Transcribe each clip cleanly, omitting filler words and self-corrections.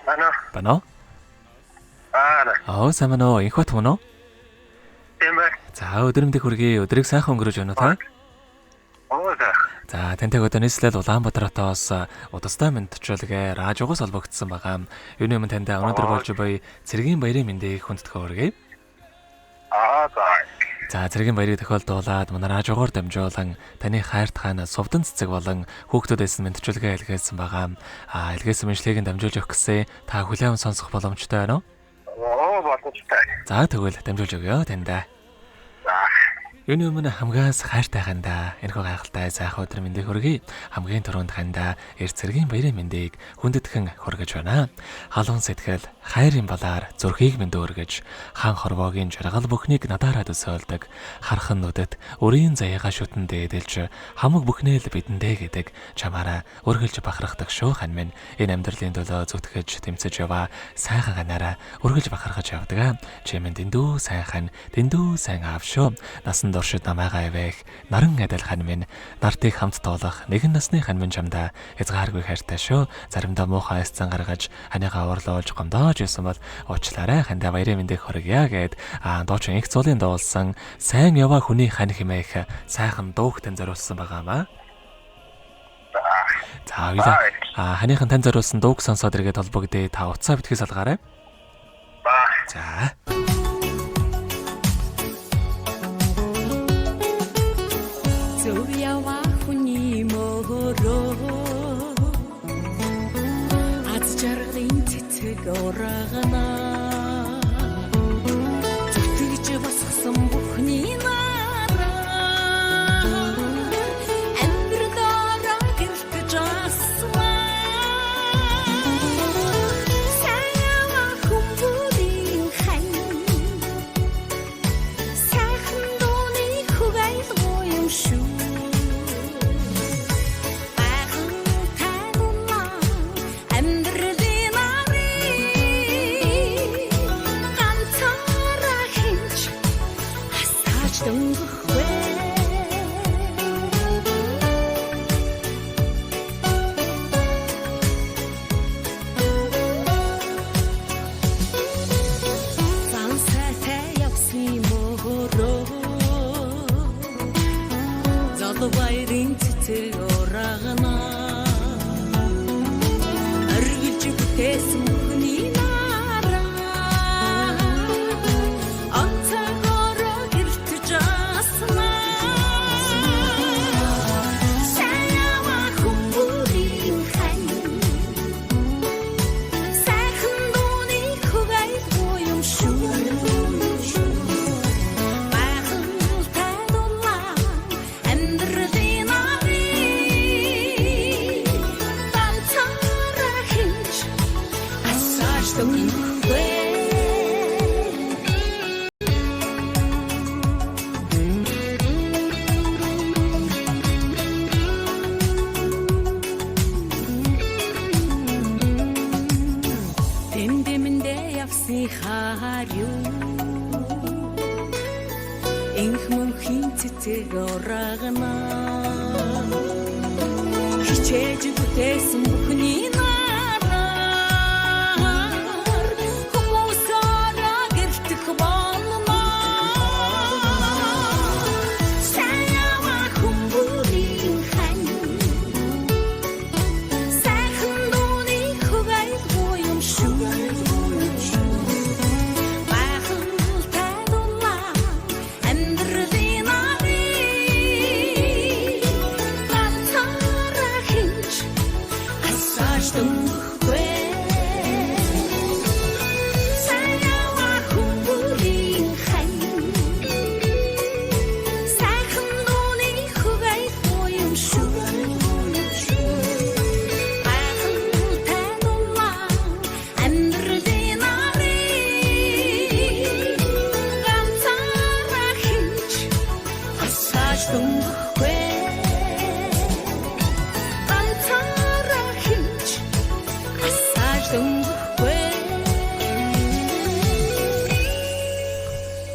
Бано? Сайн байна уу? Инх бат хүн үү? Тийм байна. За өдрөмдөө хүргэе. Өдрийг сайхан өнгөрөөж байна уу та? За тантай одоо нийслэл Улаанбаатаратаас удастай мэдчилгээ радиогоос олбогдсон байгаа. Юуны өмнө тантай өнөөдөр болж буй цэргийн баярын мэндийг хүндэтгэж хүргэе. За цэргийн баярыг тохиолдуулаад манай радиогоор дамжуулан таны хайрт хаана сувдан цэцэг болон хүүхдүүдээс мэдчилгээ илгээсэн байгаа. Илгээсэн мэдлэгийг дамжуулж өгөх гэсэн та хүлээвэн сонсох боломжтой байна уу? Боломжтой. За тэгвэл дамжуулж өгье таньда. Юуны өмнө хамгаас хайртай хандаа энэхүү гайхалтай сайхан өдөр мэндийг хүргэе. Хамгийн түрүүнд хандаа эрт цэргийн баярын мэндийг хүндэтгэн хүргэж байна. Халуун сэтгэл хайрын балаар зүрхийг минь дүүргэж хаан хорвоогийн жаргал бүхнийг надаараа төсөөлдөг. Хархан нүдэт өрийн заяага шүтэн дээдэлж хамаг бүхнээ л бидэндээ гэдэг чамаараа өргөлж бахархдаг шүү хан минь. Энэ амьдралын төлөө зүтгэж тэмцэж яваа сайхан ханаараа өргөлж бахархаж явдаг. Чимэн дэндүү сайхан дэндүү сайн аав шүү. Насан туршид намайгаа ивэх наран адил хан минь нартыг хамт тоолох нэгэн насны хан минь чамда хязгааргүй хайртай шүү. Заримдаа муухай эсцэн гаргаж ханыгаа уурлуулж гомдоож исэн бол уучлаарай хандаа баярын мэндийг хүргье гэд доочин их цуулын дуулсан сайн яваа хүний хань хэмээх сайхан дуугтэн зориулсан байгаамаа. За ханыхан тань зориулсан дууг сонсоод иргэд холбогдъё. Та утсаа битгий салгаарай. За Орагана зүтгэж бассан бүхний нара амьдралаараа гэртэж асма саяа хүмүүрийн хань сайхан дууны хүгайлгоо юм шүү.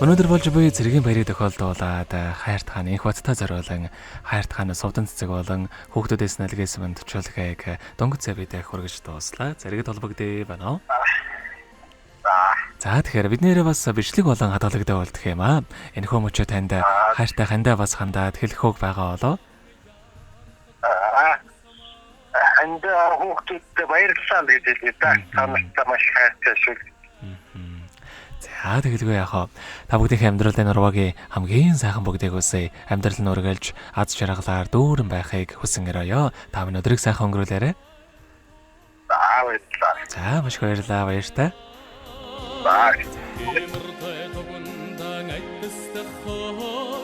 Өнөөдөр болж буй цэргийн баярыг тохиолдуулаад хайрт хааны их баттай зориулан хайрт хааны сувдан цэцэг болон хүүхдүүдээс нэлгээсэн төвчүүлгийг Дөнгөц цавид хүргэж дууслаа. Зэрэгт холбогдъё байна уу? За тэгэхээр бид нэрээ бас бичлэг болон хадгалагтай болдох юм аа. Энэхүү мөчөө танд хайртай хандаа бас хандаад хэлэх үг байгаа болоо. Энд хүүхдүүд баярлалаа гэж хэлээ. Танартай маш хайртай шүү. За тэгэлгүй яхаа. Та бүгдийн амьдралын нурвагийн хамгийн сайхан бүгдийг үсэ. Амьдрал нь үргэлж аз жаргалаар дүүрэн байхыг хүсэн өрөөё. Та бүхэн өдрийг сайхан өнгөрүүлээрэй. Баярлалаа. За маш их баярлалаа. Баяртай. Баа. Эмэртэй тугундан айтсах хоо